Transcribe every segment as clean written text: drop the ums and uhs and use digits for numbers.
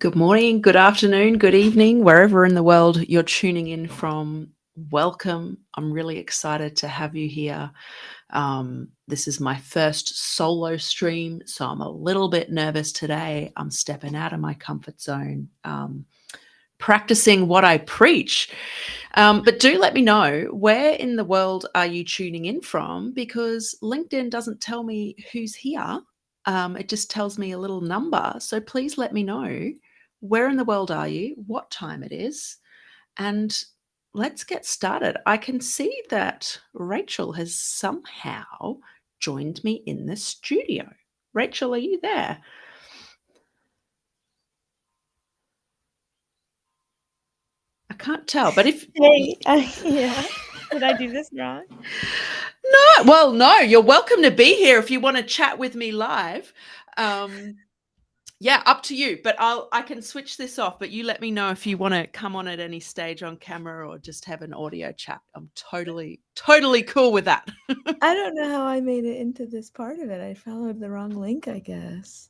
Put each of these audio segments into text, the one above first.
Good morning, good afternoon, good evening, wherever in the world you're tuning in from. Welcome. I'm really excited to have you here. This is my first solo stream, so I'm a little bit nervous today. I'm stepping out of my comfort zone, practicing what I preach. But do let me know, where in the world are you tuning in from? Because LinkedIn doesn't tell me who's here. It just tells me a little number. So please let me know, where in the world are you, what time it is, and let's get started. I can see that Rachel has somehow joined me in the studio. Rachel, are you there? I can't tell, but if Hey, yeah. Did I do this wrong? no, you're welcome to be here if you want to chat with me live. Yeah, up to you, but I can switch this off, but you let me know if you want to come on at any stage on camera or just have an audio chat. I'm totally cool with that. I don't know how I made it into this part of it. I followed the wrong link, I guess.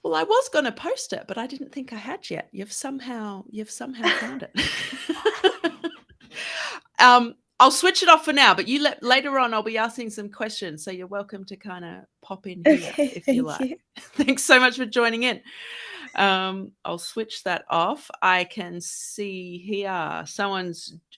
Well, I was going to post it, but I didn't think I had yet. You've somehow found it. I'll switch it off for now, but later on I'll be asking some questions, so you're welcome to kind of pop in here Okay, if you thank like. you. Thanks so much for joining in. I'll switch that off. I can see here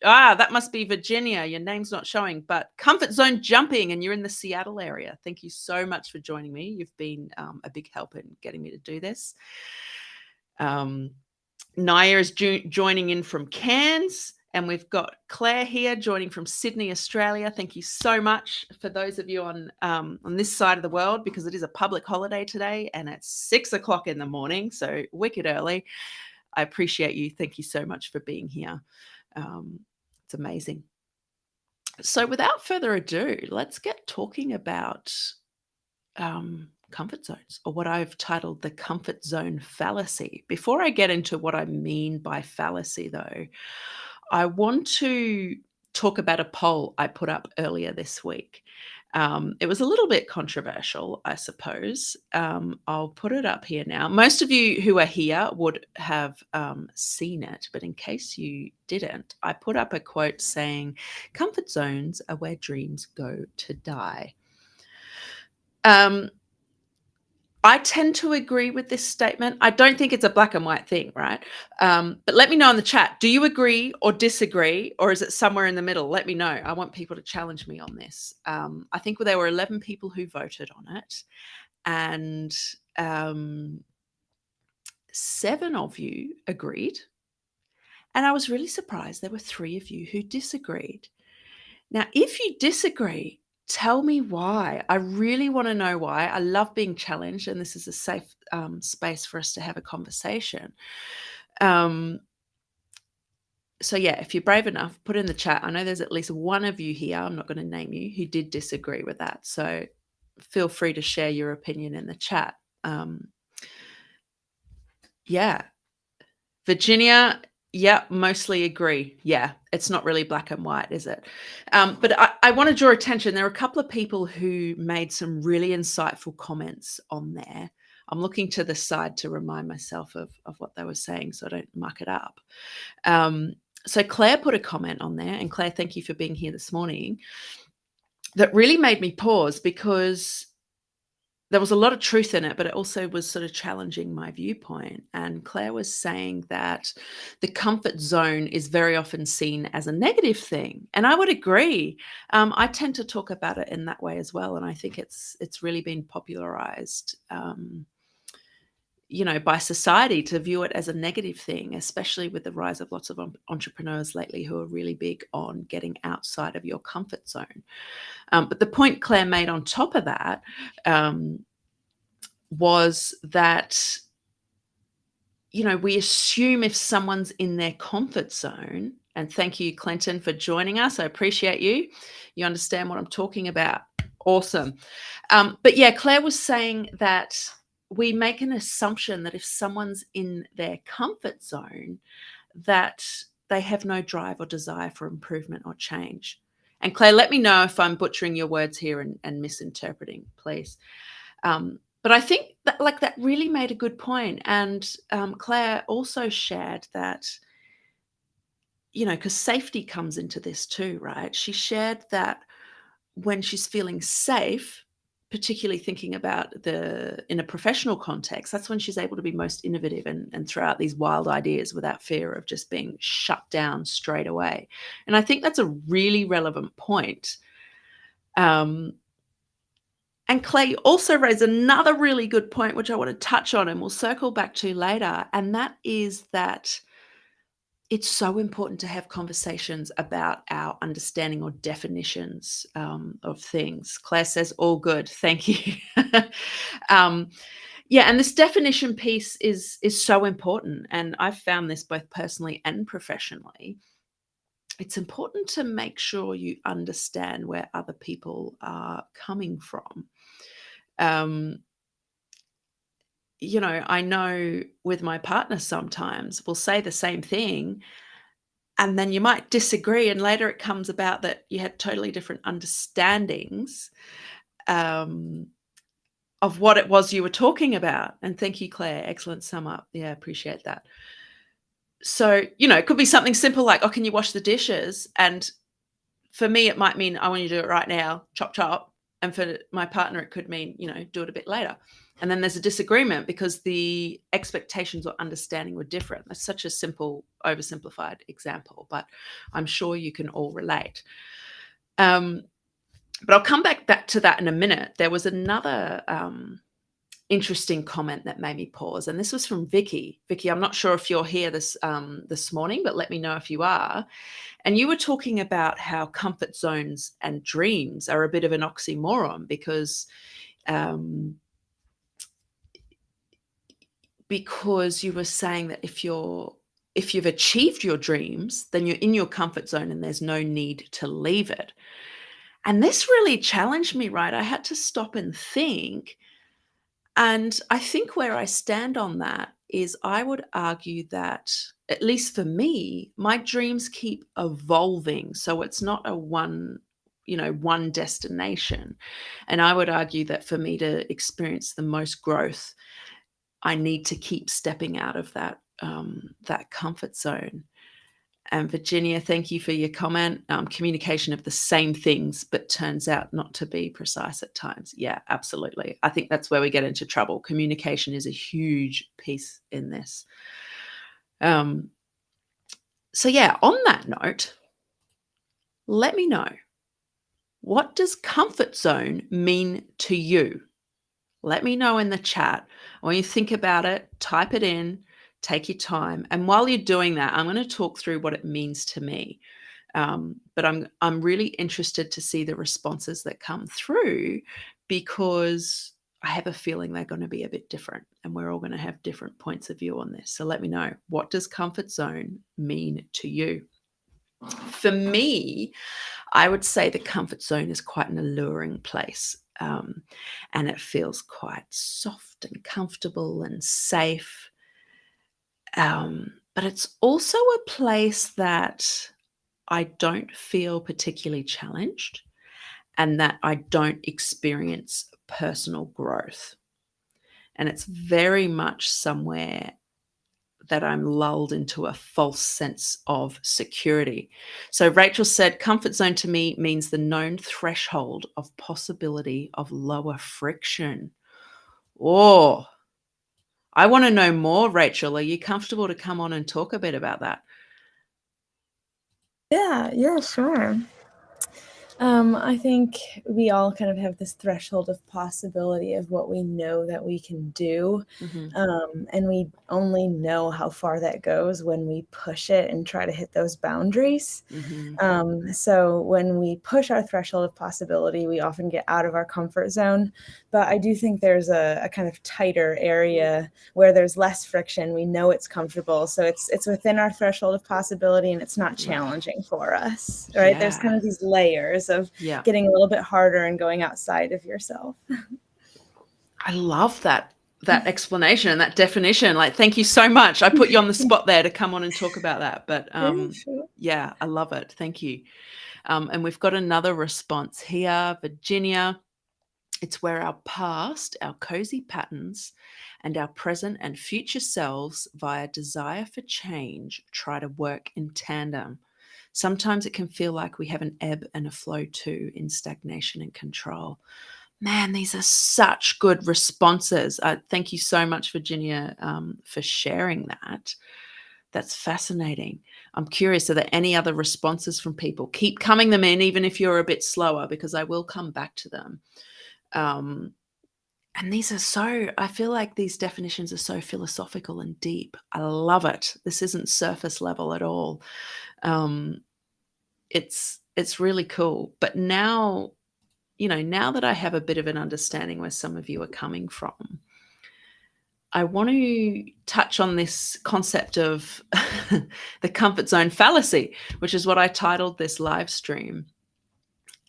that must be Virginia. Your name's not showing, but comfort zone jumping, and you're in the Seattle area. Thank you so much for joining me. You've been a big help in getting me to do this. Naya is joining in from Cairns, and we've got Claire here joining from Sydney, Australia. Thank you so much for those of you on this side of the world, because it is a public holiday today and it's 6 o'clock in the morning, so wicked early. I appreciate you. Thank you so much for being here. It's amazing. So without further ado, let's get talking about comfort zones, or what I've titled the comfort zone fallacy. Before I get into what I mean by fallacy, though, I want to talk about a poll I put up earlier this week. It was a little bit controversial, I suppose. I'll put it up here now. Most of you who are here would have seen it, but in case you didn't, I put up a quote saying, "Comfort zones are where dreams go to die." I tend to agree with this statement. I don't think it's a black and white thing, right? But let me know in the chat. Do you agree or disagree, or is it somewhere in the middle? Let me know. I want people to challenge me on this. I think there were 11 people who voted on it, and 7 of you agreed. And I was really surprised there were 3 of you who disagreed. Now, if you disagree, tell me why. I really want to know why. I love being challenged, and this is a safe space for us to have a conversation. So yeah, if you're brave enough, put in the chat. I know there's at least one of you here, I'm not going to name you, who did disagree with that. So feel free to share your opinion in the chat. Yeah. Virginia, yeah, mostly agree. Yeah, it's not really black and white, is it? But I want to draw attention. There are a couple of people who made some really insightful comments on there. I'm looking to the side to remind myself of what they were saying so I don't muck it up. So Claire put a comment on there, and Claire, thank you for being here this morning. That really made me pause, because there was a lot of truth in it, but it also was sort of challenging my viewpoint. And Claire was saying that the comfort zone is very often seen as a negative thing. And I would agree. I tend to talk about it in that way as well. And I think it's really been popularized, by society, to view it as a negative thing, especially with the rise of lots of entrepreneurs lately who are really big on getting outside of your comfort zone. But the point Claire made on top of that was that, we assume if someone's in their comfort zone, and thank you, Clinton, for joining us. I appreciate you. You understand what I'm talking about. Awesome. But yeah, Claire was saying that we make an assumption that if someone's in their comfort zone, that they have no drive or desire for improvement or change. And Claire, let me know if I'm butchering your words here and misinterpreting, please. But I think that really made a good point. And Claire also shared that, because safety comes into this too, right? She shared that when she's feeling safe, particularly thinking about in a professional context, that's when she's able to be most innovative and throw out these wild ideas without fear of just being shut down straight away. And I think that's a really relevant point. And Clay also raised another really good point, which I want to touch on and we'll circle back to later. And that is that it's so important to have conversations about our understanding or definitions of things. Claire says, all good. Thank you. Yeah, and this definition piece is so important. And I've found this both personally and professionally. It's important to make sure you understand where other people are coming from. I know with my partner sometimes we'll say the same thing and then you might disagree, and later it comes about that you had totally different understandings of what it was you were talking about. And thank you, Claire. Excellent sum up. Yeah, appreciate that. So, it could be something simple like, oh, can you wash the dishes? And for me, it might mean I want you to do it right now, chop, chop. And for my partner, it could mean, do it a bit later. And then there's a disagreement because the expectations or understanding were different. That's such a simple, oversimplified example, but I'm sure you can all relate. But I'll come back to that in a minute. There was another interesting comment that made me pause, and this was from Vicky. Vicky, I'm not sure if you're here this morning, but let me know if you are. And you were talking about how comfort zones and dreams are a bit of an oxymoron because you were saying that if you've achieved your dreams, then you're in your comfort zone and there's no need to leave it. And this really challenged me, right? I had to stop and think. And I think where I stand on that is I would argue that, at least for me, my dreams keep evolving. So it's not a one destination. And I would argue that for me to experience the most growth, I need to keep stepping out of that comfort zone. And Virginia, thank you for your comment. Communication of the same things, but turns out not to be precise at times. Yeah, absolutely. I think that's where we get into trouble. Communication is a huge piece in this. So yeah, on that note, let me know, what does comfort zone mean to you? Let me know in the chat. When you think about it, type it in. Take your time. And while you're doing that, I'm going to talk through what it means to me. But I'm really interested to see the responses that come through, because I have a feeling they're going to be a bit different and we're all going to have different points of view on this. So let me know, what does comfort zone mean to you? For me, I would say the comfort zone is quite an alluring place. And it feels quite soft and comfortable and safe. But it's also a place that I don't feel particularly challenged and that I don't experience personal growth. And it's very much somewhere that I'm lulled into a false sense of security. So Rachel said, comfort zone to me means the known threshold of possibility of lower friction. Oh, I want to know more, Rachel. Are you comfortable to come on and talk a bit about that? Yeah, sure. I think we all kind of have this threshold of possibility of what we know that we can do. And we only know how far that goes when we push it and try to hit those boundaries. So when we push our threshold of possibility, we often get out of our comfort zone. But I do think there's a kind of tighter area where there's less friction. We know it's comfortable. So it's within our threshold of possibility and it's not challenging for us, right? Yeah. There's kind of these layers of getting a little bit harder and going outside of yourself. I love that explanation and that definition. Like, thank you so much. I put you on the spot there to come on and talk about that. But yeah, I love it. Thank you. And we've got another response here, Virginia. It's where our past, our cozy patterns, and our present and future selves, via desire for change, try to work in tandem. Sometimes it can feel like we have an ebb and a flow too, in stagnation and control. Man, these are such good responses. Thank you so much, Virginia, for sharing that. That's fascinating. I'm curious, are there any other responses from people? Keep coming them in, even if you're a bit slower, because I will come back to them. And these are so, I feel like these definitions are so philosophical and deep. I love it. This isn't surface level at all. It's really cool. But now, now that I have a bit of an understanding where some of you are coming from, I want to touch on this concept of the comfort zone fallacy, which is what I titled this live stream.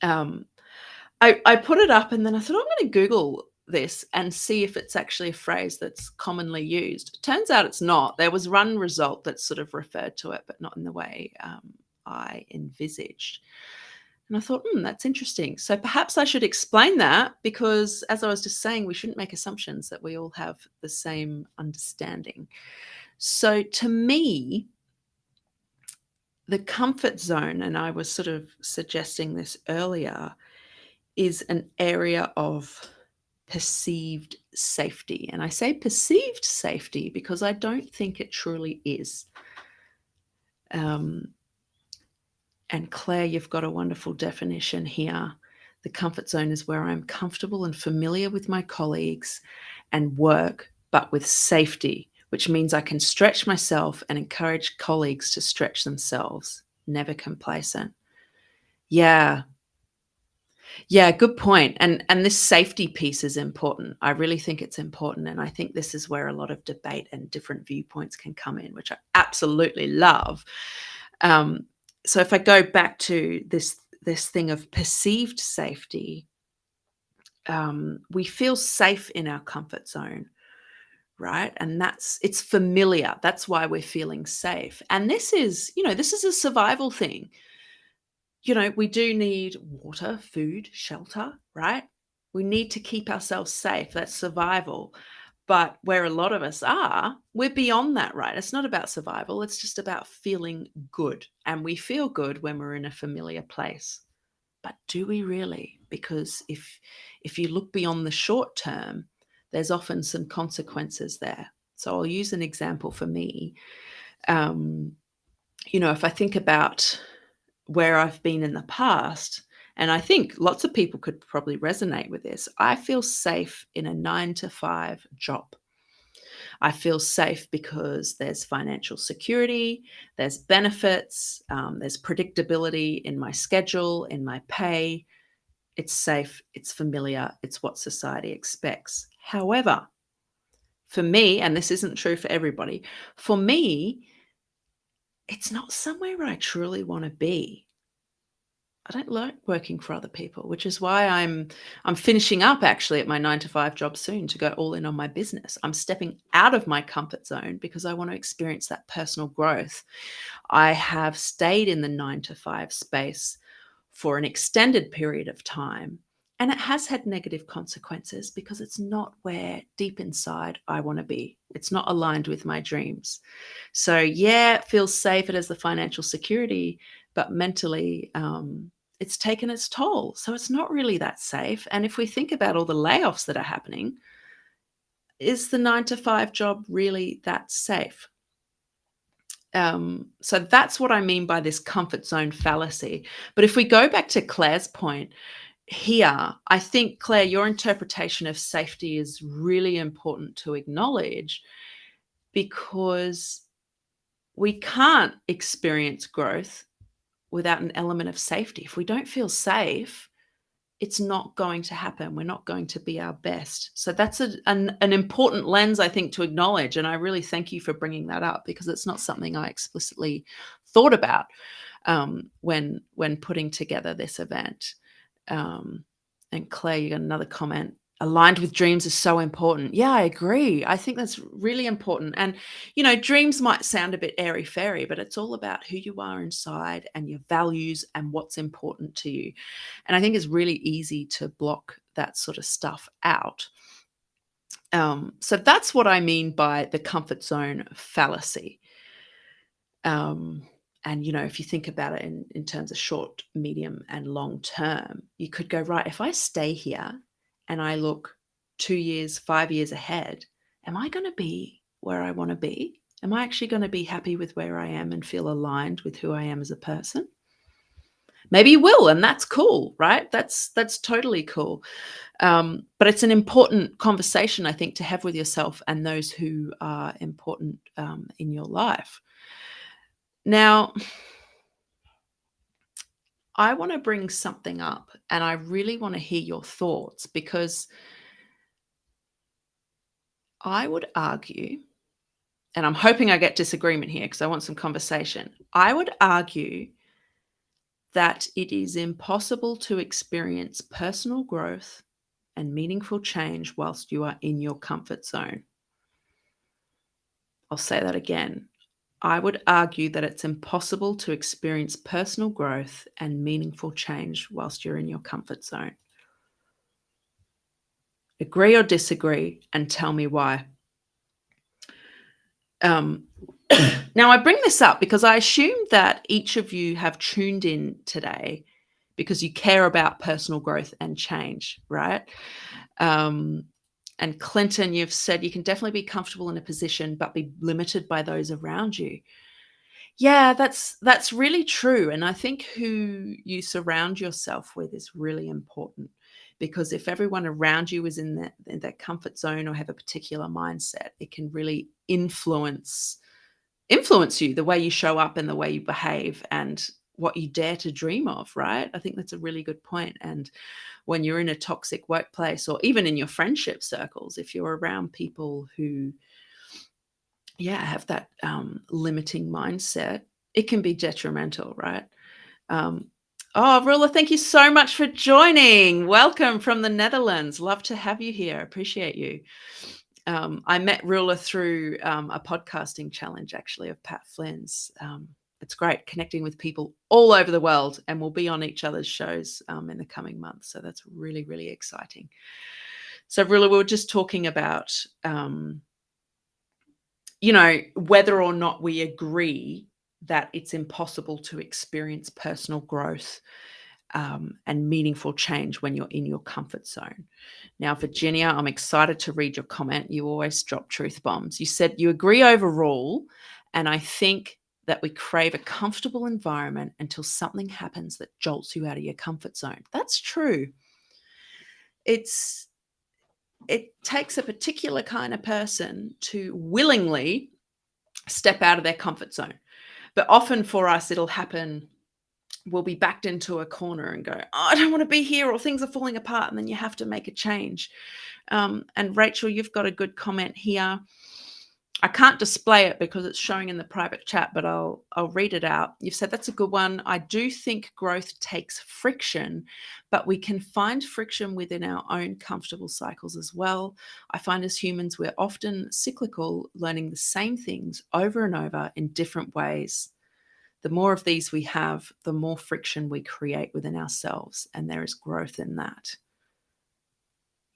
I put it up and then I thought, I'm going to Google this and see if it's actually a phrase that's commonly used. Turns out it's not. There was one result that sort of referred to it, but not in the way I envisaged. And I thought, that's interesting. So perhaps I should explain that, because as I was just saying, we shouldn't make assumptions that we all have the same understanding. So to me, the comfort zone, and I was sort of suggesting this earlier, is an area of perceived safety. And I say perceived safety because I don't think it truly is. And Claire, you've got a wonderful definition here. The comfort zone is where I'm comfortable and familiar with my colleagues and work, but with safety, which means I can stretch myself and encourage colleagues to stretch themselves, never complacent. Yeah, good point. And this safety piece is important. I really think it's important. And I think this is where a lot of debate and different viewpoints can come in, which I absolutely love. So if I go back to this thing of perceived safety, we feel safe in our comfort zone, right? And it's familiar. That's why we're feeling safe. And this is a survival thing. We do need water, food, shelter, right? We need to keep ourselves safe. That's survival. But where a lot of us are, we're beyond that, right? It's not about survival. It's just about feeling good. And we feel good when we're in a familiar place. But do we really? Because if you look beyond the short term, there's often some consequences there. So I'll use an example for me. If I think about where I've been in the past, and I think lots of people could probably resonate with this, I feel safe in a 9-to-5 job. I feel safe because there's financial security, there's benefits, there's predictability in my schedule, in my pay. It's safe, it's familiar, it's what society expects. However, for me, and this isn't true for everybody, for me, it's not somewhere I truly want to be. I don't like working for other people, which is why I'm finishing up actually at my 9-to-5 job soon to go all in on my business. I'm stepping out of my comfort zone because I want to experience that personal growth. I have stayed in the 9-to-5 space for an extended period of time, and it has had negative consequences because it's not where deep inside I want to be. It's not aligned with my dreams. So yeah, it feels safe. It has the financial security, but mentally, it's taken its toll. So it's not really that safe. And if we think about all the layoffs that are happening, is the 9-to-5 job really that safe? So that's what I mean by this comfort zone fallacy. But if we go back to Claire's point here, I think, Claire, your interpretation of safety is really important to acknowledge, because we can't experience growth without an element of safety. If we don't feel safe, it's not going to happen. We're not going to be our best. So that's an important lens, I think, to acknowledge. And I really thank you for bringing that up, because it's not something I explicitly thought about when putting together this event. And Claire, you got another comment. Aligned with dreams is so important. Yeah, I agree. I think that's really important. And, dreams might sound a bit airy-fairy, but it's all about who you are inside and your values and what's important to you. And I think it's really easy to block that sort of stuff out. So that's what I mean by the comfort zone fallacy. And, if you think about it in terms of short, medium, and long term, you could go, right, if I stay here and I look 2 years, 5 years ahead, am I going to be where I want to be? Am I actually going to be happy with where I am and feel aligned with who I am as a person? Maybe you will, and that's cool, right? That's totally cool. But it's an important conversation, I think, to have with yourself and those who are important in your life. Now, I want to bring something up, and I really want to hear your thoughts, because I would argue, and I'm hoping I get disagreement here because I want some conversation. I would argue that it is impossible to experience personal growth and meaningful change whilst you are in your comfort zone. I'll say that again. I would argue that it's impossible to experience personal growth and meaningful change whilst you're in your comfort zone. Agree or disagree, and tell me why. Now, I bring this up because I assume that each of you have tuned in today because you care about personal growth and change, right? And Clinton, you've said you can definitely be comfortable in a position but be limited by those around you. Yeah, that's really true. And I think who you surround yourself with is really important, because if everyone around you is in that comfort zone or have a particular mindset, it can really influence you, the way you show up and the way you behave and what you dare to dream of, right? I think that's a really good point. And when you're in a toxic workplace or even in your friendship circles, if you're around people who have that limiting mindset, it can be detrimental, right? Rula, thank you so much for joining. Welcome from the Netherlands. Love to have you here. Appreciate you. I met Rula through a podcasting challenge, actually, of Pat Flynn's. It's great connecting with people all over the world, and we'll be on each other's shows in the coming months. So that's really, really exciting. So, Rula, we were just talking about whether or not we agree that it's impossible to experience personal growth and meaningful change when you're in your comfort zone. Now, Virginia, I'm excited to read your comment. You always drop truth bombs. You said you agree overall, and I think that we crave a comfortable environment until something happens that jolts you out of your comfort zone. That's true. It takes a particular kind of person to willingly step out of their comfort zone. But often for us, it'll happen. We'll be backed into a corner and go, oh, I don't want to be here, or things are falling apart. And then you have to make a change. And Rachel, you've got a good comment here. I can't display it because it's showing in the private chat, but I'll read it out. You've said that's a good one. I do think growth takes friction, but we can find friction within our own comfortable cycles as well. I find as humans, we're often cyclical, learning the same things over and over in different ways. The more of these we have, the more friction we create within ourselves, and there is growth in that.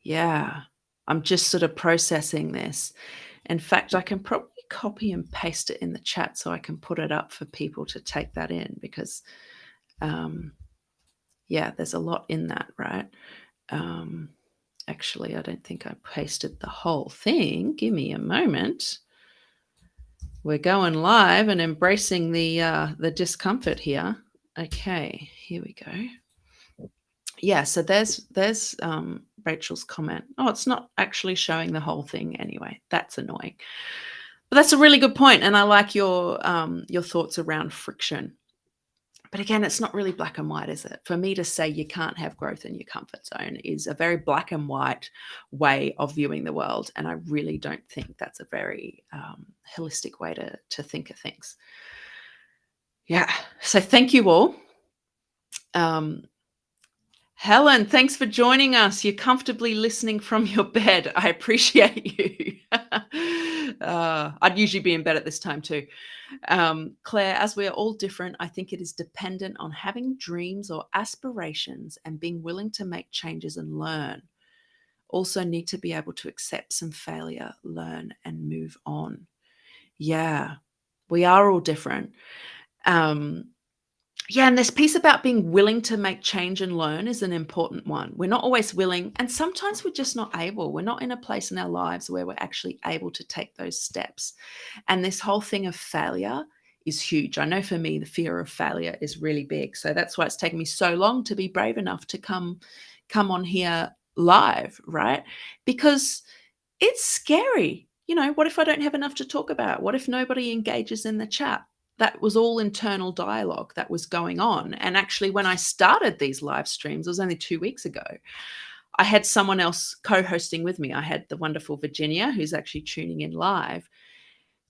Yeah, I'm just sort of processing this. In fact, I can probably copy and paste it in the chat so I can put it up for people to take that in, because, there's a lot in that, right? Actually, I don't think I pasted the whole thing. Give me a moment. We're going live and embracing the discomfort here. Okay, here we go. Yeah, so there's Rachel's comment. Oh, it's not actually showing the whole thing anyway. That's annoying. But that's a really good point, and I like your thoughts around friction. But again, it's not really black and white, is it? For me to say you can't have growth in your comfort zone is a very black and white way of viewing the world, and I really don't think that's a very holistic way to think of things. Yeah, so thank you all. Helen, thanks for joining us. You're comfortably listening from your bed. I appreciate you. I'd usually be in bed at this time too. Claire, as we are all different, I think it is dependent on having dreams or aspirations and being willing to make changes and learn. also need to be able to accept some failure, learn, and move on. Yeah, we are all different. Yeah, and this piece about being willing to make change and learn is an important one. We're not always willing, and sometimes we're just not able. We're not in a place in our lives where we're actually able to take those steps. And this whole thing of failure is huge. I know for me, the fear of failure is really big. So that's why it's taken me so long to be brave enough to come on here live, right? Because it's scary. What if I don't have enough to talk about? What if nobody engages in the chat? That was all internal dialogue that was going on. And actually, when I started these live streams, it was only 2 weeks ago, I had someone else co-hosting with me. I had the wonderful Virginia, who's actually tuning in live,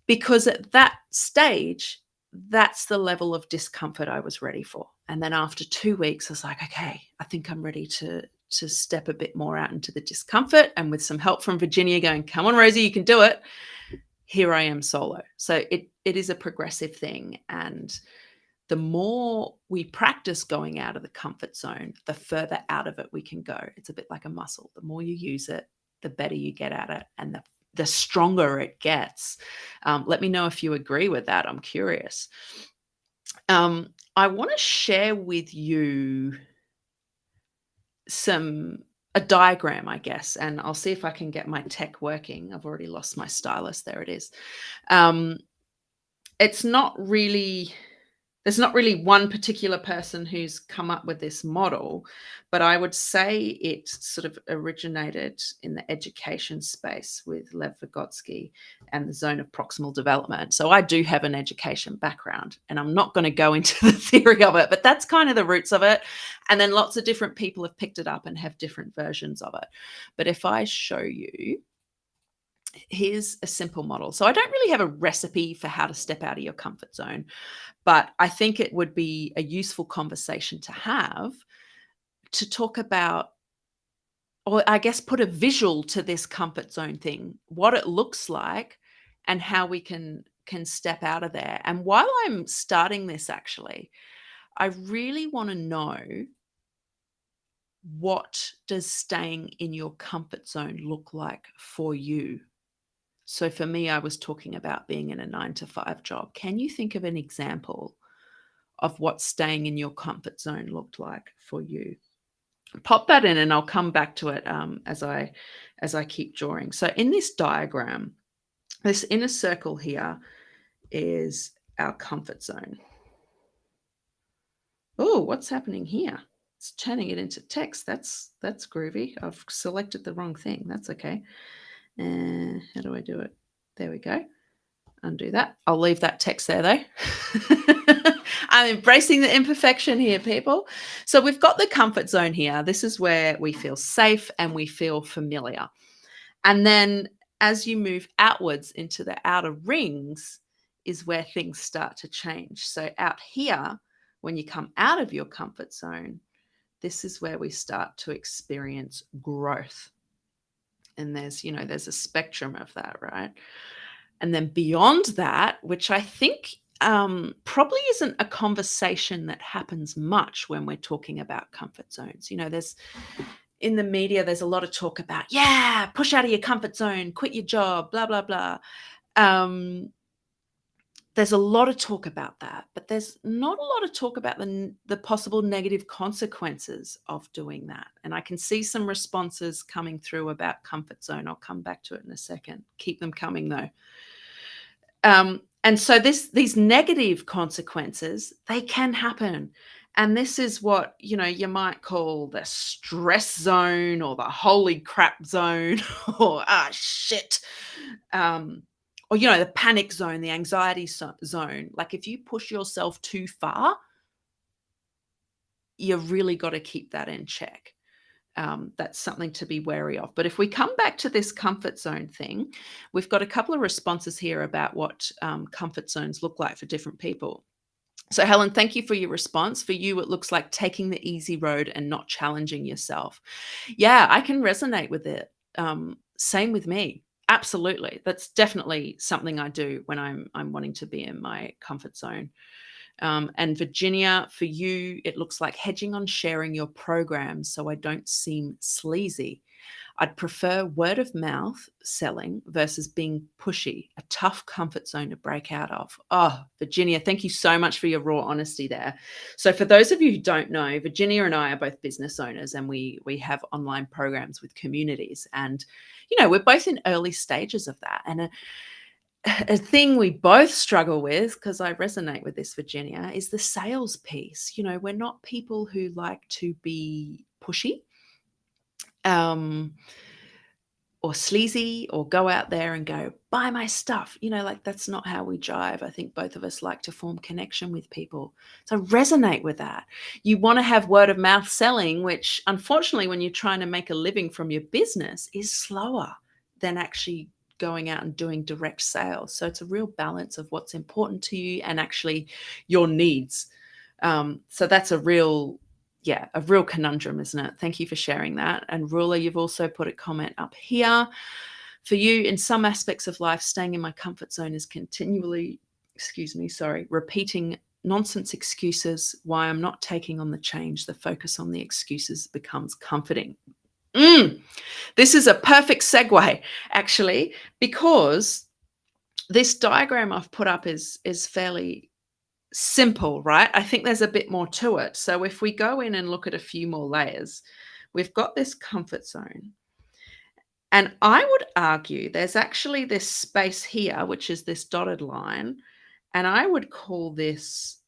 because at that stage, that's the level of discomfort I was ready for. And then after 2 weeks, I was like, okay, I think I'm ready to step a bit more out into the discomfort. And with some help from Virginia going, come on, Rosie, you can do it. Here I am solo. So it is a progressive thing. And the more we practice going out of the comfort zone, the further out of it we can go. It's a bit like a muscle. The more you use it, the better you get at it, and the stronger it gets. Let me know if you agree with that. I'm curious. I want to share with you a diagram, I guess, and I'll see if I can get my tech working. I've already lost my stylus. There it is. It's not really There's not really one particular person who's come up with this model, but I would say it sort of originated in the education space with Lev Vygotsky and the zone of proximal development. So I do have an education background, and I'm not going to go into the theory of it, but that's kind of the roots of it. And then lots of different people have picked it up and have different versions of it. But if I show you, here's a simple model. So I don't really have a recipe for how to step out of your comfort zone, but I think it would be a useful conversation to have, to talk about, or I guess put a visual to this comfort zone thing, what it looks like and how we can step out of there. And while I'm starting this, actually, I really want to know, what does staying in your comfort zone look like for you? So for me, I was talking about being in a 9-to-5 job. Can you think of an example of what staying in your comfort zone looked like for you? Pop that in and I'll come back to it as I keep drawing. So in this diagram, this inner circle here is our comfort zone. Oh, what's happening here? It's turning it into text. That's groovy. I've selected the wrong thing. That's okay. How do I do it? There we go. Undo that. I'll leave that text there though. I'm embracing the imperfection here, people. So we've got the comfort zone here. This is where we feel safe and we feel familiar. And then as you move outwards into the outer rings is where things start to change. So out here, when you come out of your comfort zone, this is where we start to experience growth. And there's a spectrum of that, right? And then beyond that, which I think probably isn't a conversation that happens much when we're talking about comfort zones. There's, in the media, there's a lot of talk about, push out of your comfort zone, quit your job, blah, blah, blah. There's a lot of talk about that, but there's not a lot of talk about the possible negative consequences of doing that. And I can see some responses coming through about comfort zone. I'll come back to it in a second. Keep them coming though. And so these negative consequences, they can happen. And this is what, you might call the stress zone or the holy crap zone or, shit. Or, the panic zone, the anxiety zone. Like if you push yourself too far, you've really got to keep that in check. That's something to be wary of. But if we come back to this comfort zone thing, we've got a couple of responses here about what comfort zones look like for different people. So Helen, thank you for your response. For you, it looks like taking the easy road and not challenging yourself. Yeah, I can resonate with it. Same with me. Absolutely. That's definitely something I do when I'm wanting to be in my comfort zone. And Virginia, for you, it looks like hedging on sharing your programs so I don't seem sleazy. I'd prefer word of mouth selling versus being pushy, a tough comfort zone to break out of. Oh, Virginia, thank you so much for your raw honesty there. So for those of you who don't know, Virginia and I are both business owners, and we have online programs with communities. And, we're both in early stages of that. And a thing we both struggle with, because I resonate with this, Virginia, is the sales piece. We're not people who like to be pushy. Or sleazy, or go out there and go, buy my stuff. That's not how we jive. I think both of us like to form connection with people. So resonate with that. You want to have word of mouth selling, which unfortunately, when you're trying to make a living from your business, is slower than actually going out and doing direct sales. So it's a real balance of what's important to you and actually your needs. So that's a real conundrum, isn't it? Thank you for sharing that. And Ruler, you've also put a comment up here. For you, in some aspects of life, staying in my comfort zone is continually, repeating nonsense excuses why I'm not taking on the change. The focus on the excuses becomes comforting. This is a perfect segue, actually, because this diagram I've put up is fairly simple, right? I think there's a bit more to it. So if we go in and look at a few more layers, we've got this comfort zone. And I would argue there's actually this space here, which is this dotted line. And I would call this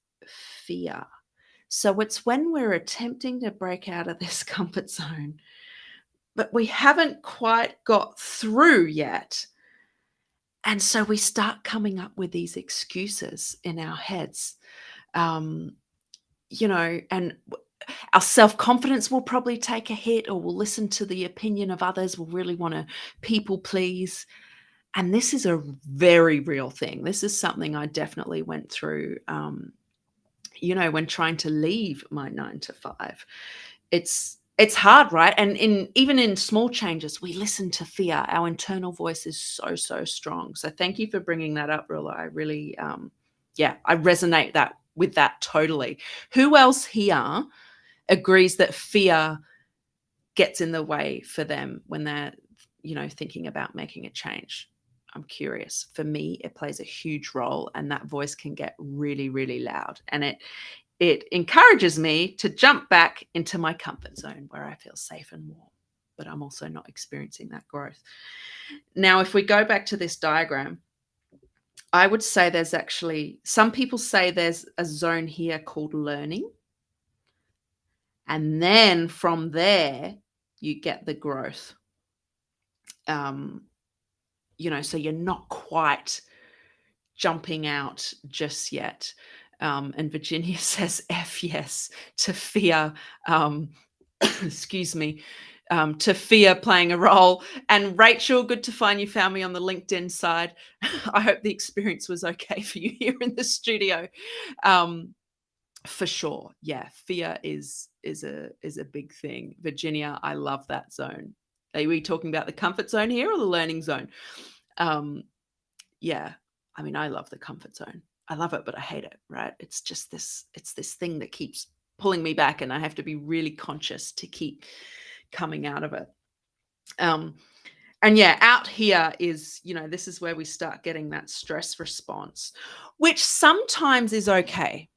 fear. So it's when we're attempting to break out of this comfort zone, but we haven't quite got through yet. And so we start coming up with these excuses in our heads. And our self-confidence will probably take a hit, or we'll listen to the opinion of others. We'll really want to people please. And this is a very real thing. This is something I definitely went through, when trying to leave my 9 to 5. It's hard, right? And even in small changes, we listen to fear. Our internal voice is so, so strong. So thank you for bringing that up, Rilla. I really, I resonate with that totally. Who else here agrees that fear gets in the way for them when they're, thinking about making a change? I'm curious. For me, it plays a huge role, and that voice can get really, really loud. And it encourages me to jump back into my comfort zone where I feel safe and warm, but I'm also not experiencing that growth. Now, if we go back to this diagram, I would say there's actually, some people say there's a zone here called learning. And then from there, you get the growth. So you're not quite jumping out just yet. And Virginia says F yes to fear. To fear playing a role. And Rachel, good to find you found me on the LinkedIn side. I hope the experience was okay for you here in the studio. For sure. Yeah. Fear is a big thing. Virginia, I love that zone. Are we talking about the comfort zone here or the learning zone? Yeah. I mean, I love the comfort zone. I love it, but I hate it, right? It's just this thing that keeps pulling me back, and I have to be really conscious to keep coming out of it. And out here is, this is where we start getting that stress response, which sometimes is okay.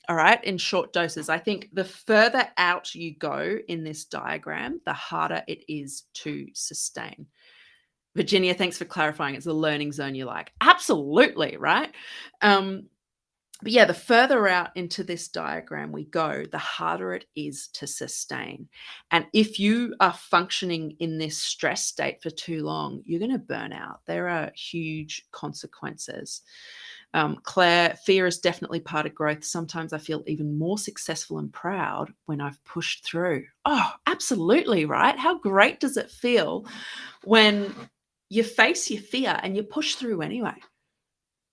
All right, in short doses. I think the further out you go in this diagram, the harder it is to sustain. Virginia, thanks for clarifying. It's the learning zone you like. Absolutely, right? But the further out into this diagram we go, the harder it is to sustain. And if you are functioning in this stress state for too long, you're going to burn out. There are huge consequences. Claire, fear is definitely part of growth. Sometimes I feel even more successful and proud when I've pushed through. Oh, absolutely, right? How great does it feel when you face your fear and you push through anyway?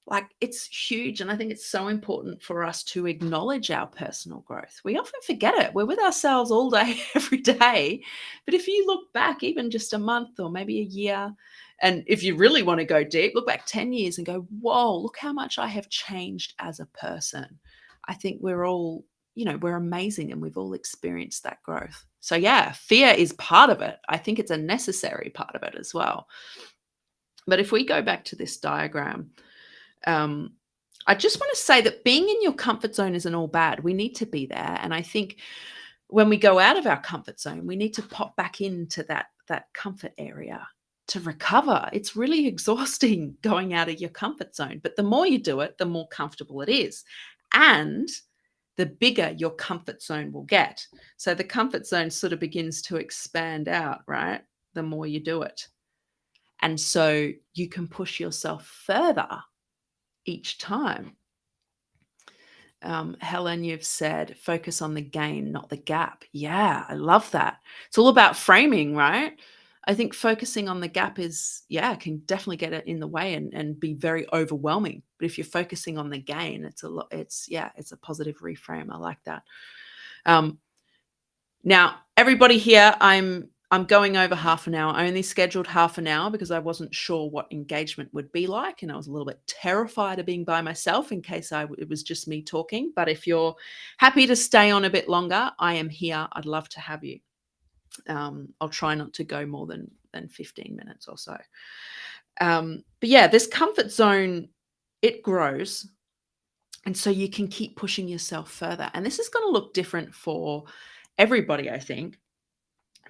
Like, it's huge. And I think it's so important for us to acknowledge our personal growth. We often forget it. We're with ourselves all day, every day. But if you look back even just a month or maybe a year, and if you really want to go deep, look back 10 years and go, whoa, look how much I have changed as a person. I think we're all, we're amazing, and we've all experienced that growth. So yeah, fear is part of it. I think it's a necessary part of it as well. But if we go back to this diagram, I just want to say that being in your comfort zone isn't all bad. We need to be there. And I think when we go out of our comfort zone, we need to pop back into that comfort area to recover. It's really exhausting going out of your comfort zone. But the more you do it, the more comfortable it is. And the bigger your comfort zone will get. So the comfort zone sort of begins to expand out, right? The more you do it. And so you can push yourself further each time. Helen, you've said focus on the gain, not the gap. Yeah, I love that. It's all about framing, right? I think focusing on the gap can definitely get it in the way and be very overwhelming. But if you're focusing on the gain, it's a positive reframe. I like that. Now, everybody here, I'm going over half an hour. I only scheduled half an hour because I wasn't sure what engagement would be like, and I was a little bit terrified of being by myself in case it was just me talking. But if you're happy to stay on a bit longer, I am here. I'd love to have you. I'll try not to go more than 15 minutes or so. But yeah, this comfort zone, it grows. And so you can keep pushing yourself further. And this is going to look different for everybody, I think,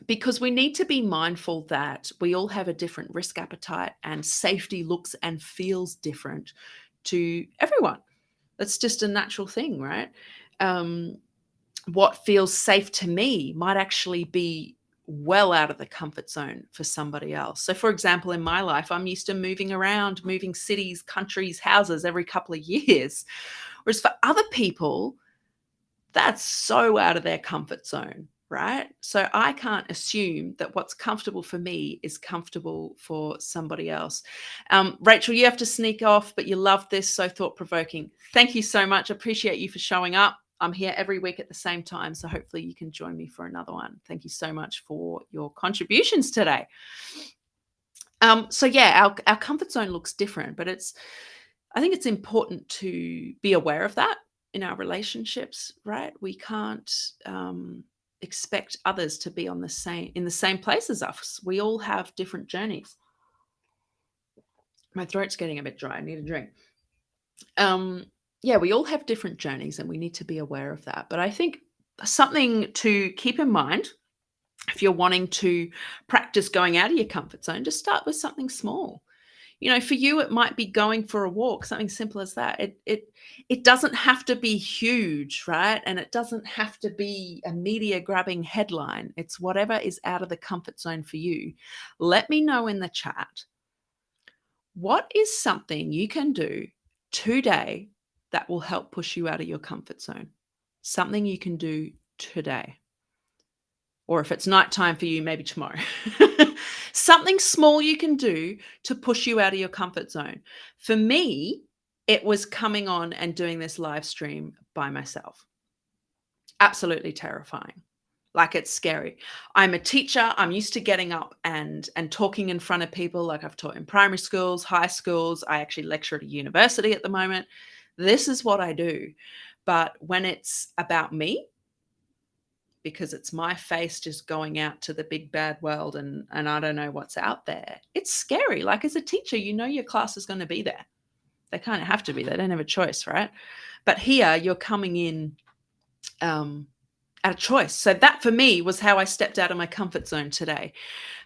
because we need to be mindful that we all have a different risk appetite and safety looks and feels different to everyone. That's just a natural thing, right? What feels safe to me might actually be well out of the comfort zone for somebody else. So for example, in my life, I'm used to moving around, moving cities, countries, houses every couple of years. Whereas for other people, that's so out of their comfort zone, right? So I can't assume that what's comfortable for me is comfortable for somebody else. Rachel, you have to sneak off, but you love this, so thought-provoking. Thank you so much. I appreciate you for showing up. I'm here every week at the same time, so hopefully you can join me for another one. Thank you so much for your contributions today. So yeah, our comfort zone looks different, but I think it's important to be aware of that in our relationships, right? We can't expect others to be in the same place as us. We all have different journeys. My throat's getting a bit dry. I need a drink. We all have different journeys, and we need to be aware of that. But I think something to keep in mind, if you're wanting to practice going out of your comfort zone, just start with something small. For you, it might be going for a walk, something simple as that. It doesn't have to be huge, right? And it doesn't have to be a media-grabbing headline. It's whatever is out of the comfort zone for you. Let me know in the chat, what is something you can do today that will help push you out of your comfort zone? Something you can do today. Or if it's nighttime for you, maybe tomorrow. Something small you can do to push you out of your comfort zone. For me, it was coming on and doing this live stream by myself. Absolutely terrifying. Like, it's scary. I'm a teacher. I'm used to getting up and talking in front of people. Like, I've taught in primary schools, high schools. I actually lecture at a university at the moment. This is what I do. But when it's about me, because it's my face just going out to the big bad world and I don't know what's out there, it's scary. Like, as a teacher, your class is going to be there. They kind of have to be. They don't have a choice, right? But here you're coming in at a choice. So that for me was how I stepped out of my comfort zone today.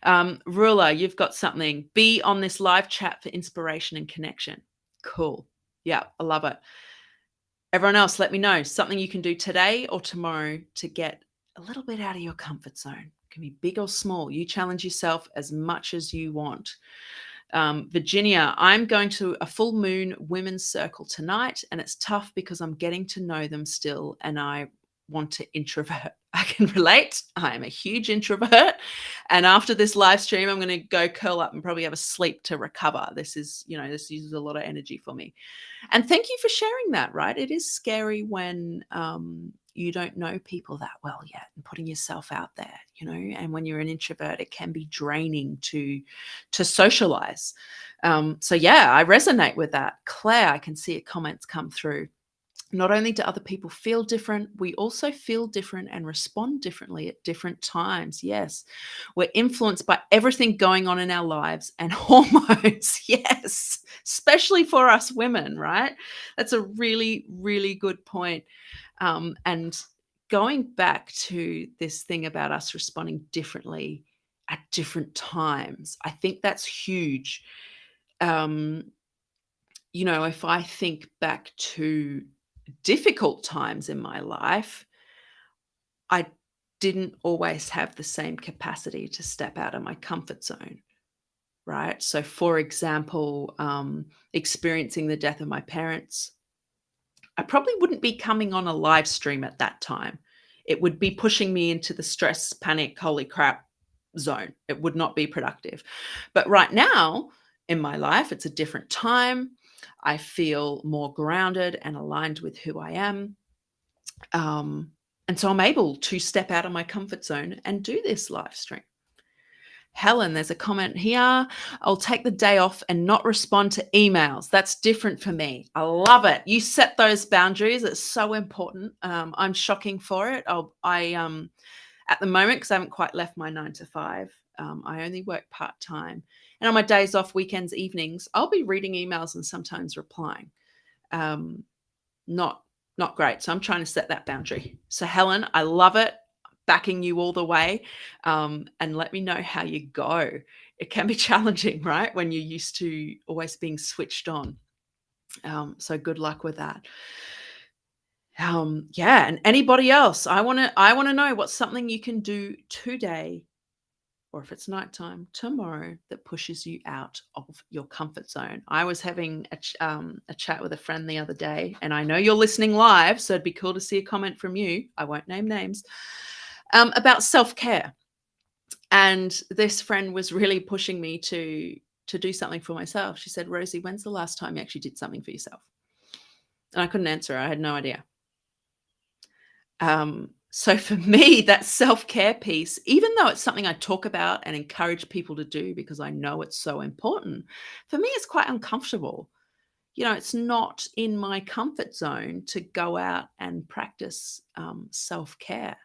Rula, you've got something. Be on this live chat for inspiration and connection. Cool. Yeah, I love it. Everyone else, let me know something you can do today or tomorrow to get a little bit out of your comfort zone. It can be big or small. You challenge yourself as much as you want. Virginia, I'm going to a full moon women's circle tonight, and it's tough because I'm getting to know them still, and I want to introvert. I can relate. I am a huge introvert, and after this live stream, I'm going to go curl up and probably have a sleep to recover. This uses a lot of energy for me. And thank you for sharing that, right? It is scary when you don't know people that well yet and putting yourself out there, and when you're an introvert, it can be draining to socialize. So yeah, I resonate with that. Claire, I can see comments come through. Not only do other people feel different, we also feel different and respond differently at different times. Yes, we're influenced by everything going on in our lives and hormones. Yes, especially for us women, right? That's a really, really good point. And going back to this thing about us responding differently at different times, I think that's huge. Um, if I think back to difficult times in my life, I didn't always have the same capacity to step out of my comfort zone, right? So, for example, experiencing the death of my parents, I probably wouldn't be coming on a live stream at that time. It would be pushing me into the stress, panic, holy crap zone. It would not be productive. But right now in my life, it's a different time. I feel more grounded and aligned with who I am. And so I'm able to step out of my comfort zone and do this live stream. Helen, there's a comment here. I'll take the day off and not respond to emails. That's different for me. I love it. You set those boundaries. It's so important. I'm shocking for it. At the moment, because I haven't quite left my 9 to 5, I only work part-time. And on my days off, weekends, evenings, I'll be reading emails and sometimes replying. Not great. So I'm trying to set that boundary. So Helen, I love it. Backing you all the way, and let me know how you go. It can be challenging, right, when you're used to always being switched on. So good luck with that. Yeah, and anybody else, I want to know what's something you can do today, or if it's nighttime, tomorrow, that pushes you out of your comfort zone. I was having a chat with a friend the other day, and I know you're listening live, so it'd be cool to see a comment from you. I won't name names. About self-care. And this friend was really pushing me to do something for myself. She said, Rosie, when's the last time you actually did something for yourself? And I couldn't answer her. I had no idea. So for me, that self-care piece, even though it's something I talk about and encourage people to do because I know it's so important, for me, it's quite uncomfortable. It's not in my comfort zone to go out and practice self-care.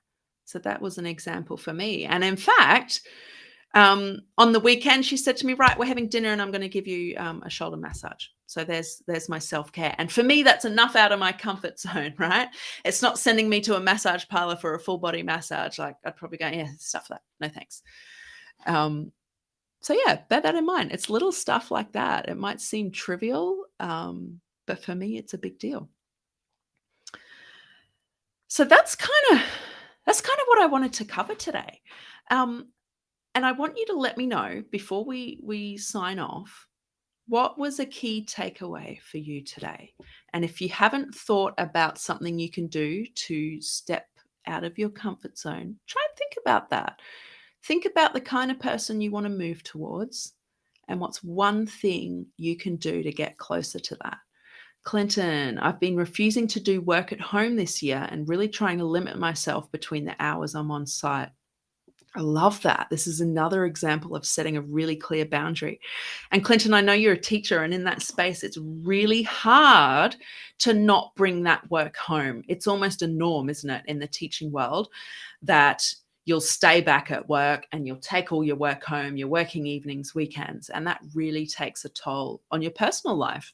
So that was an example for me. And in fact, on the weekend, she said to me, right, we're having dinner and I'm going to give you a shoulder massage. So there's my self-care. And for me, that's enough out of my comfort zone, right? It's not sending me to a massage parlor for a full body massage. Like I'd probably go, yeah, stuff that. No, thanks. So yeah, bear that in mind. It's little stuff like that. It might seem trivial, but for me, it's a big deal. So that's kind of what I wanted to cover today. And I want you to let me know before we sign off, what was a key takeaway for you today? And if you haven't thought about something you can do to step out of your comfort zone, try and think about that. Think about the kind of person you want to move towards and what's one thing you can do to get closer to that. Clinton, I've been refusing to do work at home this year and really trying to limit myself between the hours I'm on site. I love that. This is another example of setting a really clear boundary. And Clinton, I know you're a teacher, and in that space, it's really hard to not bring that work home. It's almost a norm, isn't it, in the teaching world, that you'll stay back at work and you'll take all your work home, you're working evenings, weekends, and that really takes a toll on your personal life,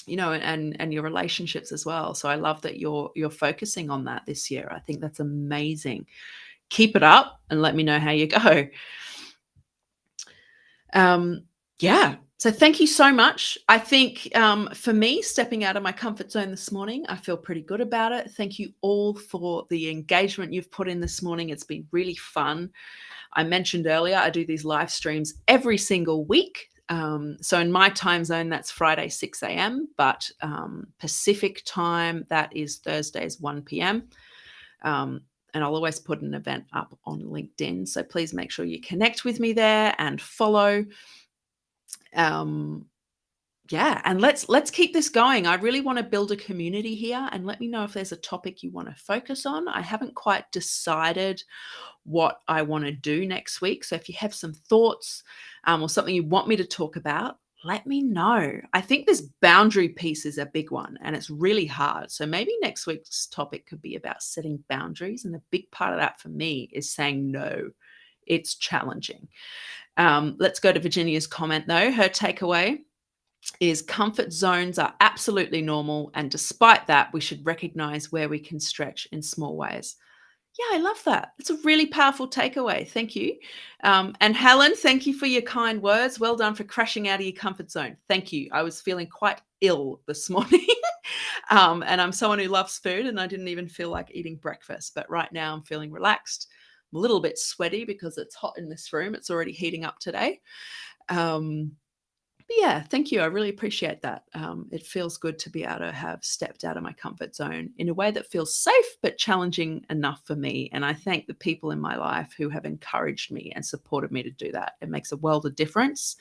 and your relationships as well. So I love that you're focusing on that this year. I think that's amazing. Keep it up and let me know how you go. Yeah. So thank you so much. I think for me, stepping out of my comfort zone this morning, I feel pretty good about it. Thank you all for the engagement you've put in this morning. It's been really fun. I mentioned earlier, I do these live streams every single week. So in my time zone, that's Friday, 6 a.m., but Pacific time, that is Thursdays, 1 p.m. And I'll always put an event up on LinkedIn. So please make sure you connect with me there and follow. Yeah, and let's keep this going. I really want to build a community here, and let me know if there's a topic you want to focus on. I haven't quite decided what I want to do next week. So if you have some thoughts or something you want me to talk about, let me know. I think this boundary piece is a big one and it's really hard. So maybe next week's topic could be about setting boundaries. And a big part of that for me is saying no. It's challenging. Let's go to Virginia's comment though. Her takeaway is comfort zones are absolutely normal. And despite that, we should recognize where we can stretch in small ways. Yeah, I love that. It's a really powerful takeaway. Thank you. And Helen, thank you for your kind words. Well done for crashing out of your comfort zone. Thank you. I was feeling quite ill this morning. And I'm someone who loves food and I didn't even feel like eating breakfast. But right now I'm feeling relaxed. I'm a little bit sweaty because it's hot in this room. It's already heating up today. But yeah, thank you. I really appreciate that. It feels good to be able to have stepped out of my comfort zone in a way that feels safe but challenging enough for me. And I thank the people in my life who have encouraged me and supported me to do that. It makes a world of difference.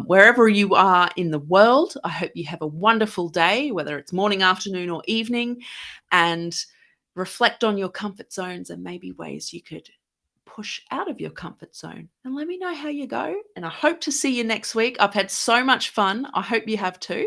Wherever you are in the world, I hope you have a wonderful day, whether it's morning, afternoon, or evening, and reflect on your comfort zones and maybe ways you could push out of your comfort zone, and let me know how you go. And I hope to see you next week. I've had so much fun. I hope you have too.